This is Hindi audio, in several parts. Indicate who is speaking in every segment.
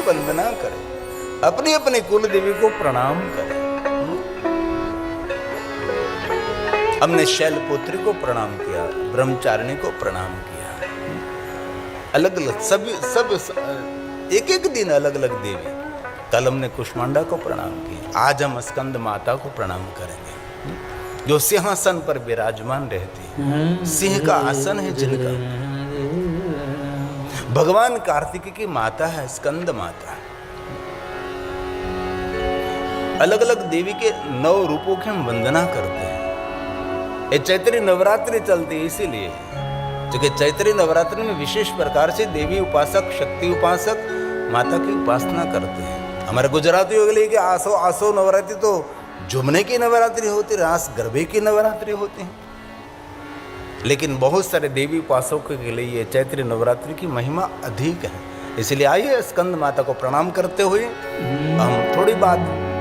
Speaker 1: वंदना करें, अपनी अपनी कुल देवी को प्रणाम करें। हमने शैलपुत्री को प्रणाम किया, ब्रह्मचारिणी को प्रणाम किया, अलग अलग सब एक एक दिन अलग अलग देवी। कल हमने कुष्मांडा को प्रणाम किया, आज हम स्कंद माता को प्रणाम करेंगे जो सिंहासन पर विराजमान रहती है। सिंह का आसन है जिनका। भगवान कार्तिक की माता है स्कंद माता। अलग अलग देवी के 9 रूपों की हम वंदना करते हैं। ये चैत्री नवरात्रि चलती है इसीलिए, क्योंकि चैत्री नवरात्रि में विशेष प्रकार से देवी उपासक, शक्ति उपासक माता की उपासना करते हैं। हमारे गुजरातियों के लिए कि आसो नवरात्रि तो झूमने की नवरात्रि होती, रास गरबे की नवरात्रि होती है, लेकिन बहुत सारे देवी उपासकों के लिए ये चैत्री नवरात्रि की महिमा अधिक है। इसलिए आइए स्कंद माता को प्रणाम करते हुए हम थोड़ी बात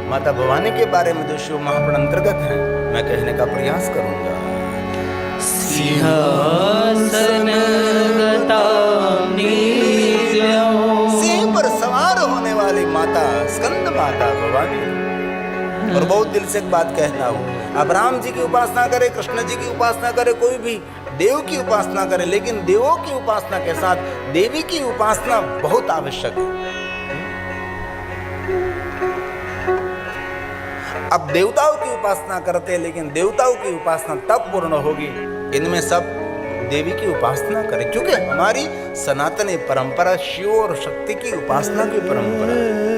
Speaker 1: माता भवानी के बारे में जो शिव महापुराण अंतर्गत है मैं कहने का प्रयास करूंगा।
Speaker 2: सिंहासन
Speaker 1: सिंह पर सवार होने वाली माता स्कंद माता भवानी। और बहुत दिल से एक बात कहता हूँ, अब राम जी की उपासना करे, कृष्ण जी की उपासना करे, कोई भी देव की उपासना करे, लेकिन देवों की उपासना के साथ देवी की उपासना बहुत आवश्यक है। अब देवताओं की उपासना करते हैं, लेकिन देवताओं की उपासना तब पूर्ण होगी इनमें सब देवी की उपासना करें, क्योंकि हमारी सनातनी परंपरा शिव और शक्ति की उपासना की परंपरा है।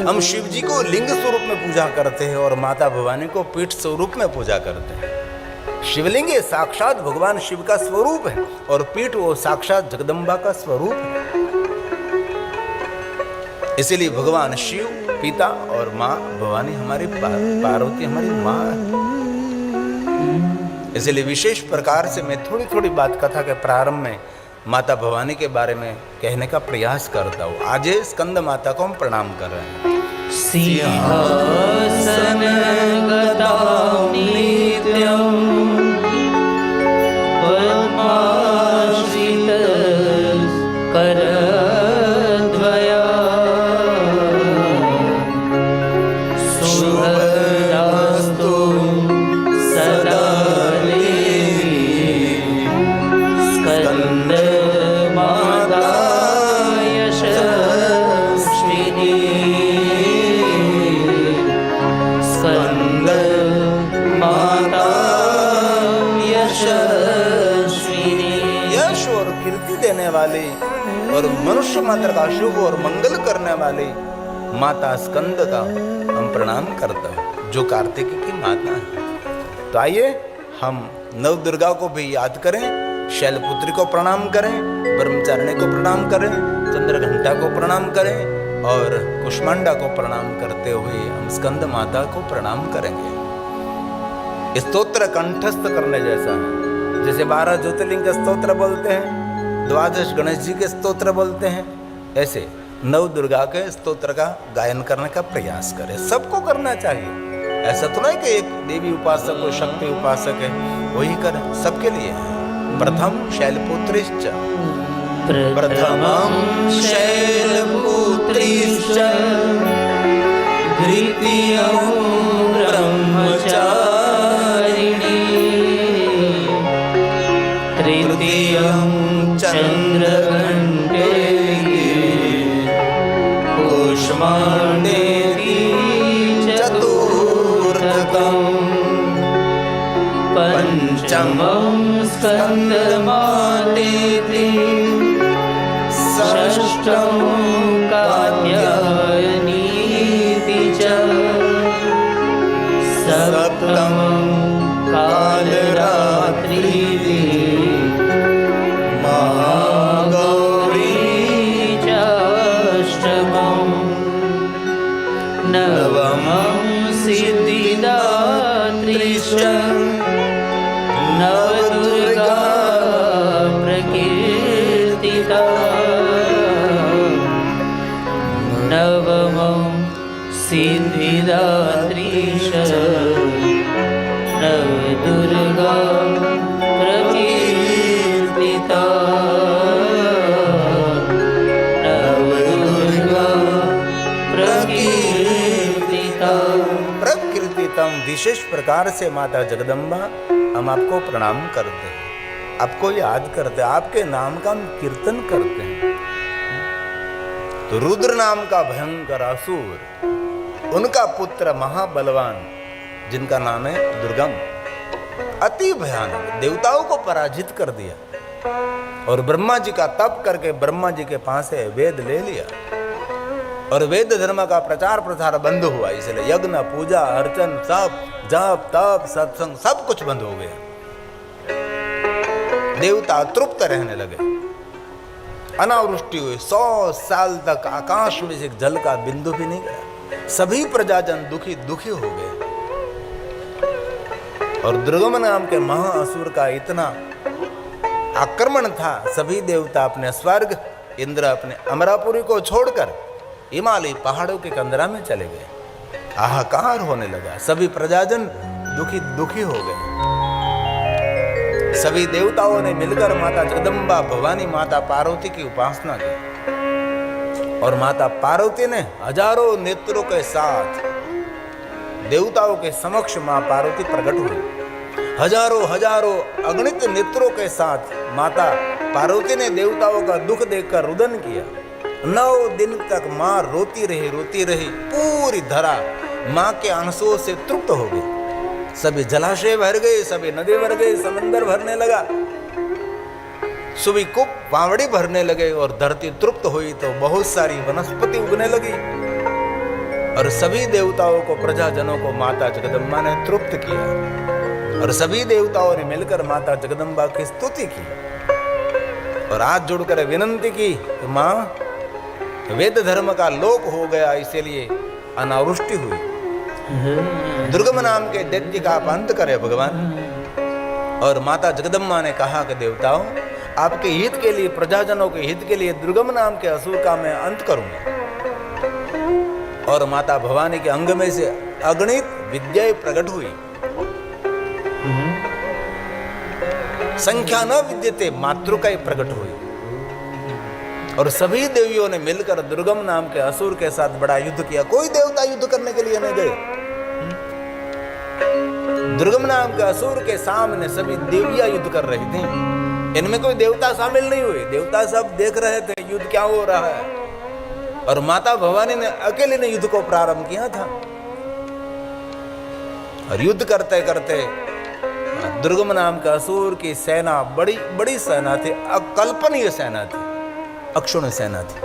Speaker 1: हम शिव जी को लिंग स्वरूप में पूजा करते हैं और माता भवानी को पीठ स्वरूप में पूजा करते हैं। शिवलिंग साक्षात भगवान शिव का स्वरूप है और पीठ वो साक्षात जगदम्बा का स्वरूप है। इसीलिए भगवान शिव पिता और माँ भवानी हमारी पार्वती हमारी माँ है। इसलिए विशेष प्रकार से मैं थोड़ी थोड़ी बात कथा के प्रारंभ में माता भवानी के बारे में कहने का प्रयास करता हूँ। आज स्कंद माता को हम प्रणाम कर रहे हैं।
Speaker 2: सिंहासन गतां नित्यं पद्माश्रित करद्वया शुभदास्तु सदा देवी स्कंद माता यशस्विनी स्कंद माता यशस्विनी।
Speaker 1: यश और कीर्ति देने वाली और मनुष्य मात्र का शुभ और मंगल करने वाली माता स्कंद का हम प्रणाम करते हैं, जो कार्तिकी की माता है। तो आइए हम नव दुर्गा को भी याद करें, शैलपुत्री को प्रणाम करें, ब्रह्मचारिणी को प्रणाम करें, चंद्रघंटा को प्रणाम करें और कुष्मांडा को प्रणाम करते हुए हम स्कंद माता को प्रणाम करेंगे। स्तोत्र कंठस्थ करने जैसा है, जैसे 12 ज्योतिर्लिंग के स्तोत्र बोलते हैं, 12 गणेश जी के स्तोत्र बोलते हैं, ऐसे नव दुर्गा के स्तोत्र का गायन करने का प्रयास करें। सबको करना चाहिए, ऐसा तो नहीं कि एक देवी उपासक को शक्ति उपासक है वही करें, सबके लिए। प्रथम शैलपुत्रीश्च
Speaker 2: प्रथमं शैलपुत्रीश्च द्वितीयं ब्रह्मचारिणी तृतीयं चन्द्रघण्टेति कुष्माण्डेति चतुर्थकम् पंचमं स्कन्दमातेति षष्ठं कात्यायनीति च सप्तमं कालरात्रिति महागौरी च अष्टमम् नवमं सिद्धिदात्रीश्च नवदुर्गा प्रकीर्तिता नवमं सिद्धिदात्रीश नवदुर्गा प्रकीर्तिता नवदुर्गा
Speaker 1: हम विशेष प्रकार से माता जगदम्बा हम आपको प्रणाम करते हैं, आपको याद करते हैं, आपके नाम का हम कीर्तन करते हैं। तो रुद्र नाम का भयंकर असुर, उनका पुत्र महाबलवान जिनका नाम है दुर्गम, अति भयानक देवताओं को पराजित कर दिया और ब्रह्मा जी का तप करके ब्रह्मा जी के पास से वेद ले लिया और वेद धर्म का प्रचार प्रसार बंद हुआ। इसलिए यज्ञ पूजा अर्चन सब जप तप सत्संग सब कुछ बंद हो गया। देवता तृप्त रहने लगे, अनावृष्टि हुई, 100 साल तक आकाश में से जल का बिंदु भी नहीं गया। सभी प्रजाजन दुखी हो गए और दुर्गम नाम के महाअसुर का इतना आक्रमण था, सभी देवता अपने स्वर्ग, इंद्र अपने अमरापुरी को छोड़कर हिमालय पहाड़ों के कंदरा में चले गए। हाहाकार होने लगा, सभी प्रजाजन दुखी हो गए। सभी देवताओं ने मिलकर माता जगदम्बा भवानी माता पार्वती की उपासना की और माता पार्वती ने हजारों नेत्रों के साथ देवताओं के समक्ष मां पार्वती प्रकट हुई। हजारों अगणित नेत्रों के साथ माता पार्वती ने देवताओं का दुख देखकर रुदन किया। 9 दिन तक मां रोती रही, पूरी धरा मां के आंसुओं से तृप्त हो गई। सभी जलाशय भर गए, सभी नदी भर गए, समंदर भरने लगा, सभी कूप बावड़ी भरने लगे और धरती तृप्त हुई तो बहुत सारी वनस्पति उगने लगी और सभी देवताओं को, प्रजाजनों को माता जगदम्बा ने तृप्त किया और सभी देवताओं ने मिलकर माता जगदम्बा की स्तुति की और हाथ जोड़कर विनंती की कि मां, वेद धर्म का लोप हो गया, इसीलिए अनावृष्टि हुई। दुर्गम नाम के दैत्य का आप अंत करे भगवान। और माता जगदम्बा ने कहा कि देवताओं, आपके हित के लिए, प्रजाजनों के हित के लिए दुर्गम नाम के असुर का मैं अंत करूंगा। और माता भवानी के अंग में से अगणित विद्याएं प्रकट हुई, संख्या न विद्यते मातृकाएं प्रकट हुई और सभी देवियों ने मिलकर दुर्गम नाम के असुर के साथ बड़ा युद्ध किया। कोई देवता युद्ध करने के लिए नहीं गए। दुर्गम नाम के असुर के सामने सभी देवियां युद्ध कर रही थी, इनमें कोई देवता शामिल नहीं हुए। देवता सब देख रहे थे युद्ध क्या हो रहा है और माता भवानी ने अकेले ने युद्ध को प्रारंभ किया था। और युद्ध करते करते दुर्गम नाम के असुर की सेना बड़ी सेना थी, अकल्पनीय सेना थी, अक्षुण्ण सेना थी।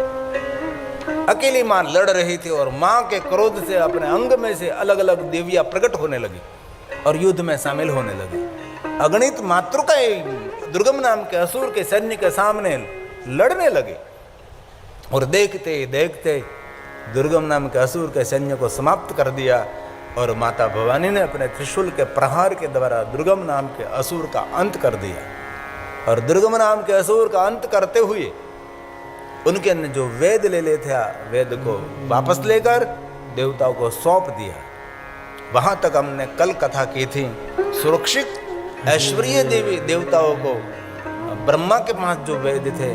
Speaker 1: अकेली मां लड़ रही थी और मां के क्रोध से अपने अंग में से अलग अलग देवियां प्रकट होने लगी और युद्ध में शामिल होने लगी। अगणित मातृकाएं दुर्गम नाम के असुर के सैन्य के सामने लड़ने लगे और देखते देखते दुर्गम नाम के असुर के सैन्य को समाप्त कर दिया और माता भवानी ने अपने त्रिशूल के प्रहार के द्वारा दुर्गम नाम के असुर का अंत कर दिया। और दुर्गम नाम के असुर का अंत करते हुए उनके ने जो वेद ले ले था, वेद को वापस लेकर देवताओं को सौंप दिया। वहां तक हमने कल कथा की थी। सुरक्षित ऐश्वर्य देवी देवताओं को ब्रह्मा के पास जो वेद थे,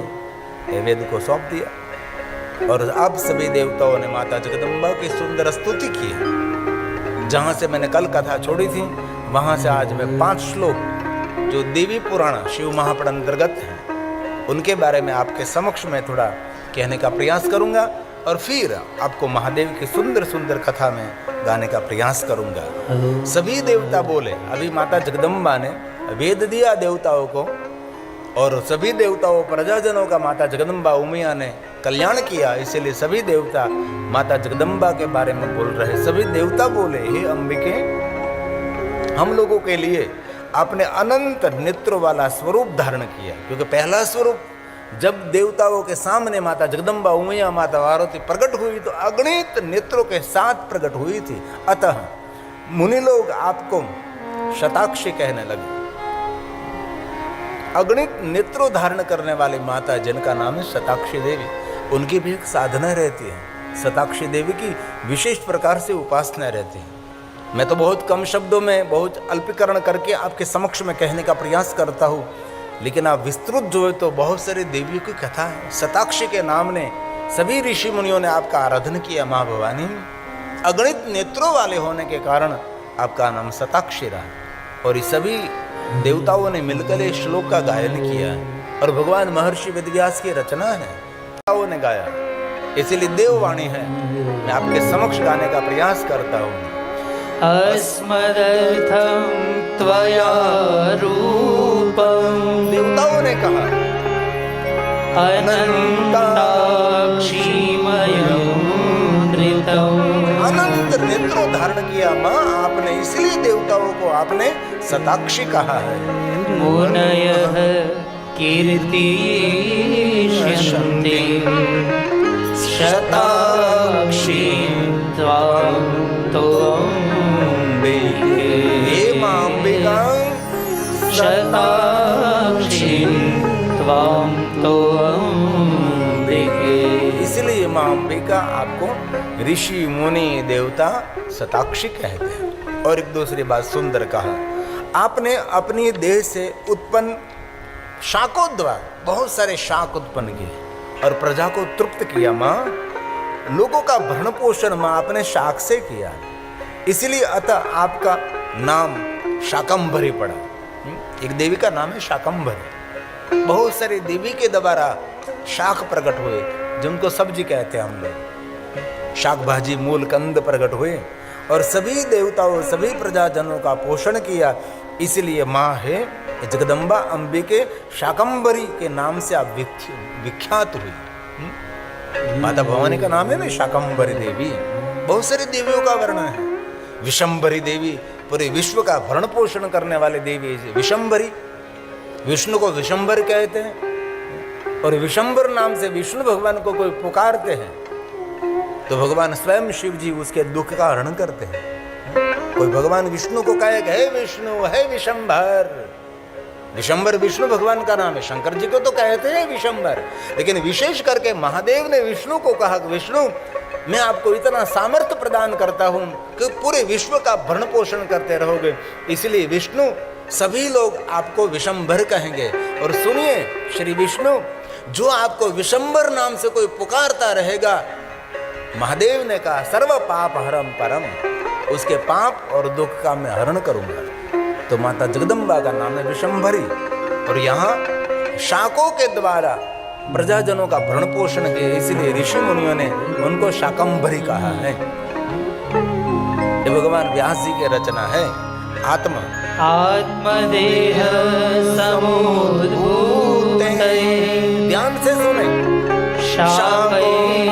Speaker 1: वेद को सौंप दिया और अब सभी देवताओं ने माता जगदम्बा की सुंदर स्तुति की है। जहां से मैंने कल कथा छोड़ी थी वहां से आज मैं 5 श्लोक जो देवी पुराण शिव महापुराण अंतर्गत हैं उनके बारे में आपके समक्ष में थोड़ा कहने का प्रयास करूंगा और फिर आपको महादेव की सुंदर सुंदर कथा में गाने का प्रयास करूंगा। सभी देवता बोले, अभी माता जगदम्बा ने वेद दिया देवताओं को और सभी देवताओं प्रजाजनों का माता जगदम्बा उमिया ने कल्याण किया, इसलिए सभी देवता माता जगदम्बा के बारे में बोल रहे। सभी देवता बोले, हे अंबिके, हम लोगों के लिए आपने अनंत नेत्रों वाला स्वरूप धारण किया। क्योंकि पहला स्वरूप जब देवताओं के सामने माता जगदम्बा उमिया माता पार्वती प्रकट हुई तो अगणित नेत्रों के साथ प्रकट हुई थी। अतः मुनि लोग आपको शताक्षी कहने लगे। अगणित नेत्रों धारण करने वाली माता जिनका नाम है शताक्षी देवी, उनकी भी एक साधना रहती है। शताक्षी देवी की विशेष प्रकार से उपासना रहती है। मैं तो बहुत कम शब्दों में बहुत अल्पीकरण करके आपके समक्ष में कहने का प्रयास करता हूँ, लेकिन आप विस्तृत जो है तो बहुत सारी देवियों की कथा है। शताक्षी के नाम ने सभी ऋषि मुनियों ने आपका आराधन किया। माँ भवानी अगणित नेत्रों वाले होने के कारण आपका नाम शताक्षरा है। और ये सभी देवताओं ने मिलकर इस श्लोक का गायन किया है और भगवान महर्षि वेदव्यास की रचना है, देवताओं ने गाया, इसीलिए देववाणी है। मैं आपके समक्ष गाने का प्रयास करता हूँ।
Speaker 2: अस्मदर्थं त्वया रूपं
Speaker 1: देवताओं ने कहा
Speaker 2: अनन्ताक्षीमयं
Speaker 1: अनंत नेत्रों धारण किया माँ आपने, इसलिए देवताओं को आपने शताक्षी कहा है।
Speaker 2: मुनयः कीर्तिष्यन्ते शताक्षीं त्वां तोऽम्बिके।
Speaker 1: हे माँ अंबिका,
Speaker 2: शताक्षीं त्वां तोऽम्बिके।
Speaker 1: इसलिए माँ अंबिका आपको ऋषि मुनि देवता शताक्षी कहते हैं। और एक दूसरी बात सुंदर कहा, आपने अपनी देह से उत्पन्न शाकों द्वारा बहुत सारे शाक उत्पन्न किए और प्रजा को तृप्त किया माँ। लोगों का भरण पोषण माँ आपने शाक से किया, इसलिए अतः आपका नाम शाकंभरी पड़ा। एक देवी का नाम है शाकंभरी। बहुत सारी देवी के द्वारा शाक प्रकट हुए, जिनको सब्जी कहते हैं हम लोग। शाक भाजी मूल कंद प्रकट हुए और सभी देवताओं सभी प्रजाजनों का पोषण किया, इसलिए माँ है जगदम्बा अंबिके शाकंभरी के नाम से आप विख्यात हुई। माता भवानी का नाम है ना शाकंभरी देवी। बहुत सारी देवियों का वर्णन है। विशंभरी देवी पूरे विश्व का भरण पोषण करने वाले देवी विशंभरी, विष्णु को विशंभर कहते हैं। और विशंभर नाम से विष्णु भगवान को कोई पुकारते हैं तो भगवान स्वयं शिव जी उसके दुख का हरण करते हैं। कोई भगवान विष्णु को कहे हे विष्णु हे विशंभर, विशंभर विष्णु भगवान का नाम है। शंकर जी को तो कहते हैं विशंभर, लेकिन विशेष करके महादेव ने विष्णु को कहा विष्णु मैं आपको इतना सामर्थ्य प्रदान करता हूं कि पूरे विश्व का भरण पोषण करते रहोगे, इसलिए विष्णु सभी लोग आपको विशंभर कहेंगे। और सुनिए श्री विष्णु, जो आपको विशंभर नाम से कोई पुकारता रहेगा, महादेव ने कहा सर्व पाप हरम परम, उसके पाप और दुख का मैं हरण करूंगा। तो माता जगदम्बा का नाम है विशंभरी। और यहाँ शाकों के द्वारा प्रजाजनों का भरण पोषण किया, इसलिए ऋषि मुनियों ने उनको शाकंभरी कहा है। ये भगवान व्यास जी की रचना है। आत्मा
Speaker 2: आत्मदेह समुद्भूते
Speaker 1: ध्यान से सुने।
Speaker 2: शाकैलोकाभृतायतः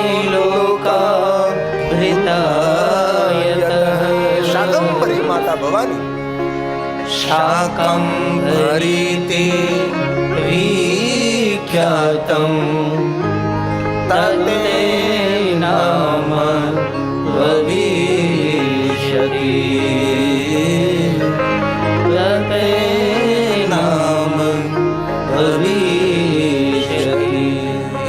Speaker 1: शाकंभरी माता भवानी
Speaker 2: शाकंभरीते विख्यातं तत्ते नाम भविष्यति तत्ते नाम भविष्यति।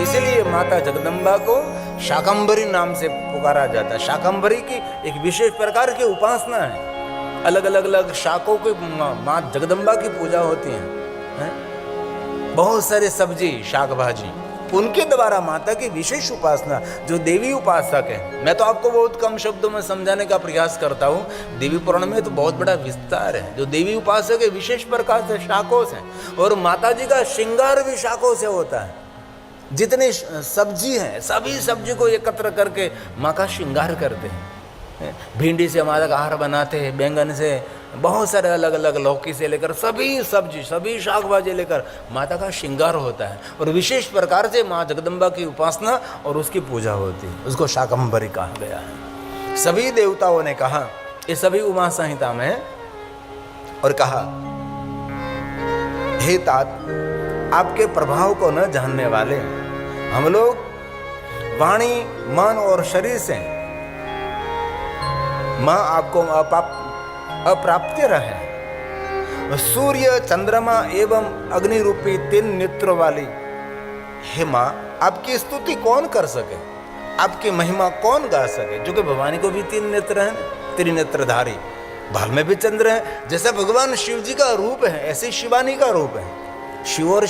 Speaker 1: इसलिए माता जगदम्बा को शाकंभरी नाम से पुकारा जाता है। शाकंभरी की एक विशेष प्रकार की उपासना है। अलग अलग शाकों की माँ जगदम्बा की पूजा होती है। बहुत सारे सब्जी शाक भाजी उनके द्वारा माता की विशेष उपासना, जो देवी उपासक है। मैं तो आपको बहुत कम शब्दों में समझाने का प्रयास करता हूँ। देवी पुराण में तो बहुत बड़ा विस्तार है। जो देवी उपासक है विशेष प्रकार से शाकों से, और माता जी का श्रृंगार भी शाकों से होता है। जितनी सब्जी हैं सभी सब्जी को एकत्र करके माँ का श्रृंगार करते हैं। भिंडी से माता का आहार बनाते हैं, बैंगन से, बहुत सारे अलग अलग लौकी से लेकर सभी सब्जी सभी शाक भाजी लेकर माता का श्रृंगार होता है। और विशेष प्रकार से माँ जगदम्बा की उपासना और उसकी पूजा होती है। उसको शाकंभरी कहा गया है। सभी देवताओं ने कहा, ये सभी उमा संहिता में, और कहा हे तात, आपके प्रभाव को न जानने वाले हम लोग वाणी मन और शरीर से माँ आपको अप्राप्य रहे। सूर्य चंद्रमा एवं अग्नि रूपी 3 नेत्रों वाली हे माँ, आपकी स्तुति कौन कर सके, आपकी महिमा कौन गा सके। जो कि भवानी को भी 3 नेत्र हैं, त्रिनेत्रधारी, भाल में भी चंद्र है। जैसे भगवान शिव जी का रूप है ऐसे शिवानी का रूप है। शिव और